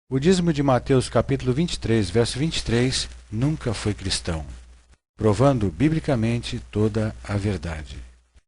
O dízimo de Mateus capítulo 23, verso 23, nunca foi cristão, provando biblicamente toda a verdade.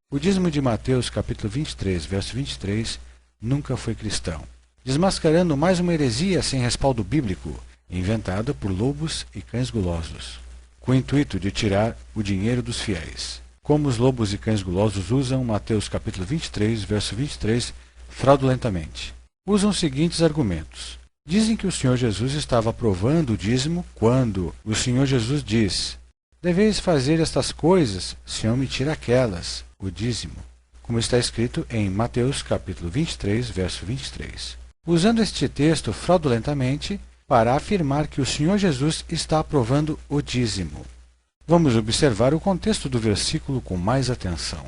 O dízimo de Mateus capítulo 23, verso 23, nunca foi cristão, desmascarando mais uma heresia sem respaldo bíblico, inventada por lobos e cães gulosos, com o intuito de tirar o dinheiro dos fiéis. Como os lobos e cães gulosos usam Mateus capítulo 23, verso 23, fraudulentamente. Usam os seguintes argumentos. Dizem que o Senhor Jesus estava aprovando o dízimo quando o Senhor Jesus diz: deveis fazer estas coisas sem omitir aquelas, o dízimo, como está escrito em Mateus capítulo 23, verso 23. Usando este texto fraudulentamente para afirmar que o Senhor Jesus está aprovando o dízimo. Vamos observar o contexto do versículo com mais atenção.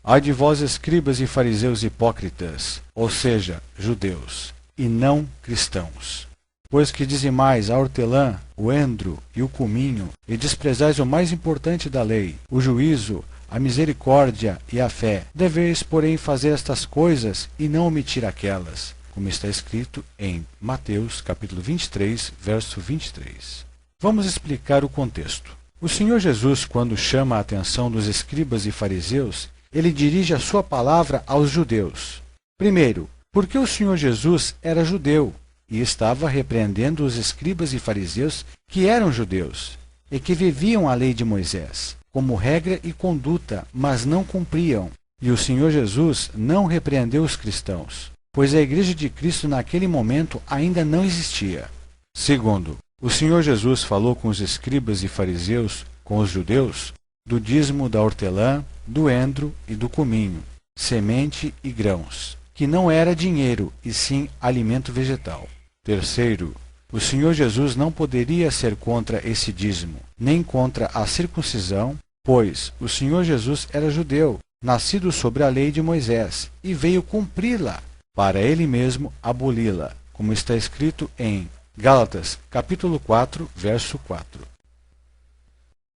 Ai de vós, escribas e fariseus hipócritas, ou seja, judeus, e não cristãos, pois que dizimais a hortelã, o endro e o cominho, e desprezais o mais importante da lei, o juízo, a misericórdia e a fé. Deveis, porém, fazer estas coisas e não omitir aquelas, como está escrito em Mateus capítulo 23, verso 23. Vamos explicar o contexto. O Senhor Jesus, quando chama a atenção dos escribas e fariseus, ele dirige a sua palavra aos judeus. Primeiro, porque o Senhor Jesus era judeu e estava repreendendo os escribas e fariseus que eram judeus e que viviam a lei de Moisés como regra e conduta, mas não cumpriam. E o Senhor Jesus não repreendeu os cristãos, pois a igreja de Cristo naquele momento ainda não existia. Segundo, o Senhor Jesus falou com os escribas e fariseus, com os judeus, do dízimo da hortelã, do endro e do cominho, semente e grãos, que não era dinheiro, e sim alimento vegetal. Terceiro, o Senhor Jesus não poderia ser contra esse dízimo, nem contra a circuncisão, pois o Senhor Jesus era judeu, nascido sobre a lei de Moisés, e veio cumpri-la, para ele mesmo aboli-la, como está escrito em Gálatas, capítulo 4, verso 4.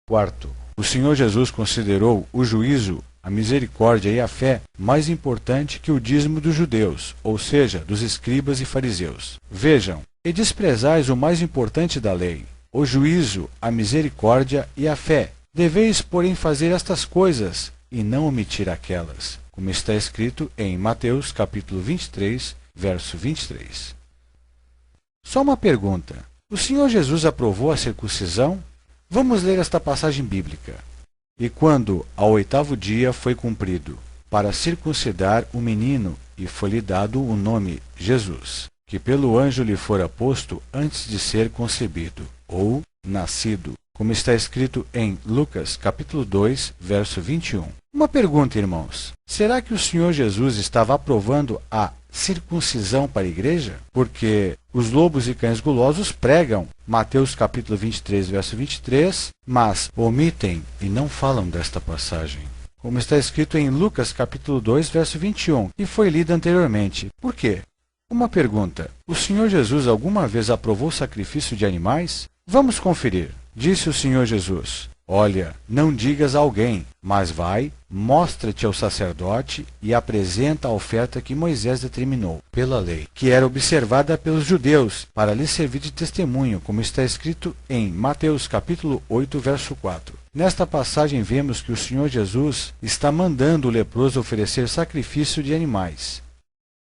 Quarto, o Senhor Jesus considerou o juízo, a misericórdia e a fé mais importante que o dízimo dos judeus, ou seja, dos escribas e fariseus. Vejam, e desprezais o mais importante da lei, o juízo, a misericórdia e a fé. Deveis, porém, fazer estas coisas e não omitir aquelas, como está escrito em Mateus capítulo 23, verso 23. Só uma pergunta. O Senhor Jesus aprovou a circuncisão? Vamos ler esta passagem bíblica. E quando ao 8º dia foi cumprido, para circuncidar o menino, e foi-lhe dado o nome Jesus, que pelo anjo lhe fora posto antes de ser concebido, ou nascido, como está escrito em Lucas, capítulo 2, verso 21. Uma pergunta, irmãos. Será que o Senhor Jesus estava aprovando a circuncisão para a igreja? Porque os lobos e cães gulosos pregam Mateus capítulo 23, verso 23, mas omitem e não falam desta passagem, como está escrito em Lucas capítulo 2, verso 21, que foi lida anteriormente. Por quê? Uma pergunta. O Senhor Jesus alguma vez aprovou o sacrifício de animais? Vamos conferir. Disse o Senhor Jesus: olha, não digas a alguém, mas vai, mostra-te ao sacerdote e apresenta a oferta que Moisés determinou pela lei, que era observada pelos judeus, para lhes servir de testemunho, como está escrito em Mateus capítulo 8, verso 4. Nesta passagem vemos que o Senhor Jesus está mandando o leproso oferecer sacrifício de animais.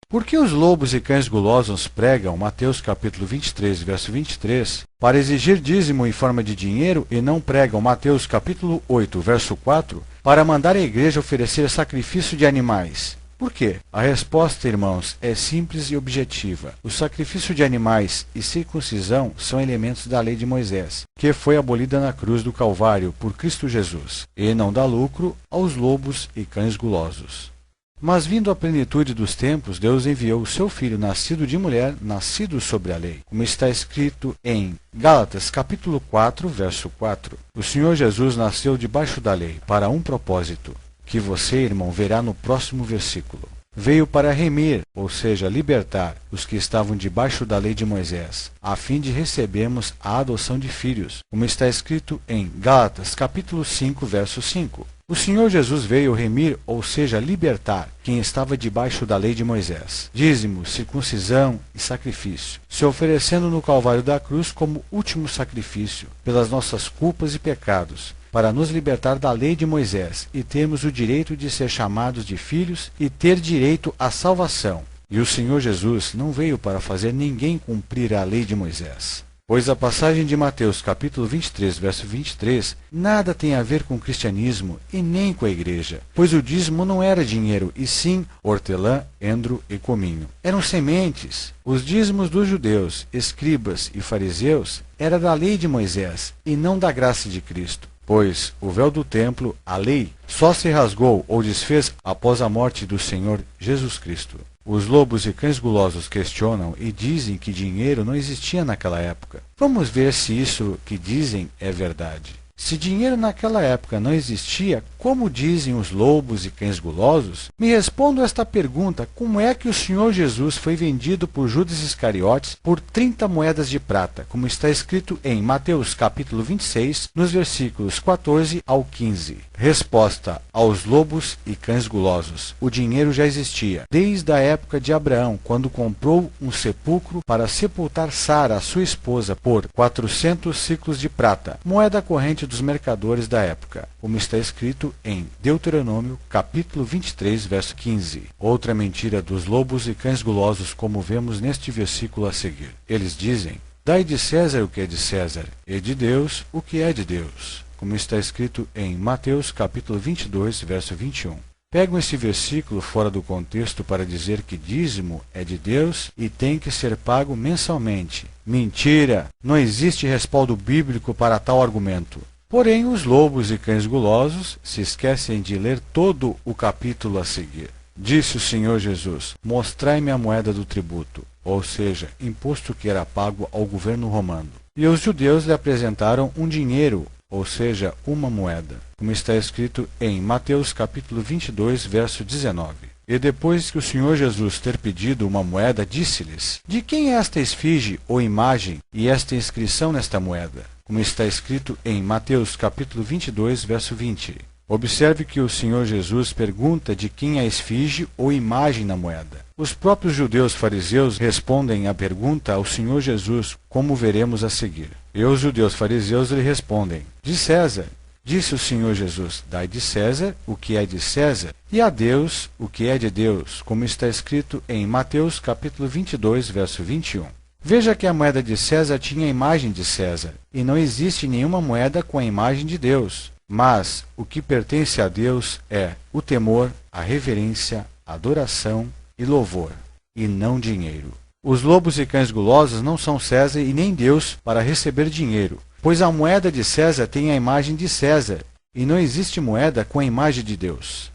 Por que os lobos e cães gulosos pregam Mateus capítulo 23, verso 23, para exigir dízimo em forma de dinheiro e não pregam Mateus capítulo 8, verso 4, para mandar a igreja oferecer sacrifício de animais? Por quê? A resposta, irmãos, é simples e objetiva. O sacrifício de animais e circuncisão são elementos da lei de Moisés, que foi abolida na cruz do Calvário por Cristo Jesus, e não dá lucro aos lobos e cães gulosos. Mas vindo a plenitude dos tempos, Deus enviou o seu Filho, nascido de mulher, nascido sobre a lei, como está escrito em Gálatas, capítulo 4, verso 4. O Senhor Jesus nasceu debaixo da lei, para um propósito, que você, irmão, verá no próximo versículo. Veio para remir, ou seja, libertar, os que estavam debaixo da lei de Moisés, a fim de recebermos a adoção de filhos, como está escrito em Gálatas, capítulo 5, verso 5. O Senhor Jesus veio remir, ou seja, libertar, quem estava debaixo da lei de Moisés. Dízimo, circuncisão e sacrifício, se oferecendo no Calvário da cruz como último sacrifício pelas nossas culpas e pecados, para nos libertar da lei de Moisés e termos o direito de ser chamados de filhos e ter direito à salvação. E o Senhor Jesus não veio para fazer ninguém cumprir a lei de Moisés. Pois a passagem de Mateus capítulo 23, verso 23, nada tem a ver com o cristianismo e nem com a igreja, pois o dízimo não era dinheiro, e sim hortelã, endro e cominho. Eram sementes. Os dízimos dos judeus, escribas e fariseus era da lei de Moisés e não da graça de Cristo. Pois o véu do templo, a lei, só se rasgou ou desfez após a morte do Senhor Jesus Cristo. Os lobos e cães gulosos questionam e dizem que dinheiro não existia naquela época. Vamos ver se isso que dizem é verdade. Se dinheiro naquela época não existia, como dizem os lobos e cães gulosos? Me respondo esta pergunta: como é que o Senhor Jesus foi vendido por Judas Iscariotes por 30 moedas de prata, como está escrito em Mateus capítulo 26, nos versículos 14 ao 15? Resposta: aos lobos e cães gulosos. O dinheiro já existia desde a época de Abraão, quando comprou um sepulcro para sepultar Sara, sua esposa, por 400 ciclos de prata, moeda corrente dos mercadores da época, como está escrito em Deuteronômio capítulo 23, verso 15. Outra mentira dos lobos e cães gulosos, como vemos neste versículo a seguir. Eles dizem: dai de César o que é de César, e de Deus o que é de Deus, como está escrito em Mateus capítulo 22, verso 21. Pegam esse versículo fora do contexto para dizer que dízimo é de Deus e tem que ser pago mensalmente. Mentira! Não existe respaldo bíblico para tal argumento. Porém, os lobos e cães gulosos se esquecem de ler todo o capítulo a seguir. Disse o Senhor Jesus: mostrai-me a moeda do tributo, ou seja, imposto que era pago ao governo romano. E os judeus lhe apresentaram um dinheiro, ou seja, uma moeda, como está escrito em Mateus capítulo 22, verso 19. E depois que o Senhor Jesus ter pedido uma moeda, disse-lhes: de quem é esta esfinge ou imagem e esta inscrição nesta moeda? Como está escrito em Mateus capítulo 22, verso 20. Observe que o Senhor Jesus pergunta de quem é a esfinge ou imagem na moeda. Os próprios judeus fariseus respondem à pergunta ao Senhor Jesus, como veremos a seguir. E os judeus fariseus lhe respondem: de César. Disse o Senhor Jesus: dai de César o que é de César, e a Deus o que é de Deus, como está escrito em Mateus capítulo 22, verso 21. Veja que a moeda de César tinha a imagem de César, e não existe nenhuma moeda com a imagem de Deus. Mas o que pertence a Deus é o temor, a reverência, a adoração e louvor, e não dinheiro. Os lobos e cães gulosos não são César e nem Deus para receber dinheiro, pois a moeda de César tem a imagem de César, e não existe moeda com a imagem de Deus.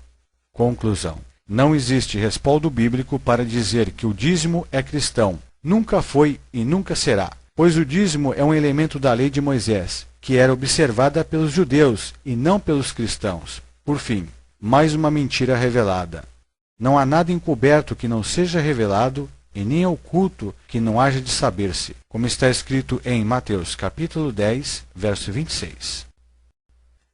Conclusão: não existe respaldo bíblico para dizer que o dízimo é cristão. Nunca foi e nunca será, pois o dízimo é um elemento da lei de Moisés, que era observada pelos judeus e não pelos cristãos. Por fim, mais uma mentira revelada. Não há nada encoberto que não seja revelado, e nem oculto que não haja de saber-se, como está escrito em Mateus capítulo 10, verso 26.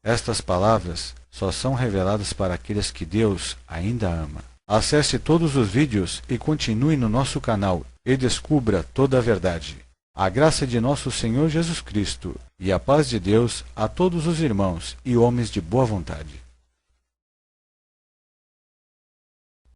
Estas palavras só são reveladas para aqueles que Deus ainda ama. Acesse todos os vídeos e continue no nosso canal e descubra toda a verdade. A graça de nosso Senhor Jesus Cristo e a paz de Deus a todos os irmãos e homens de boa vontade.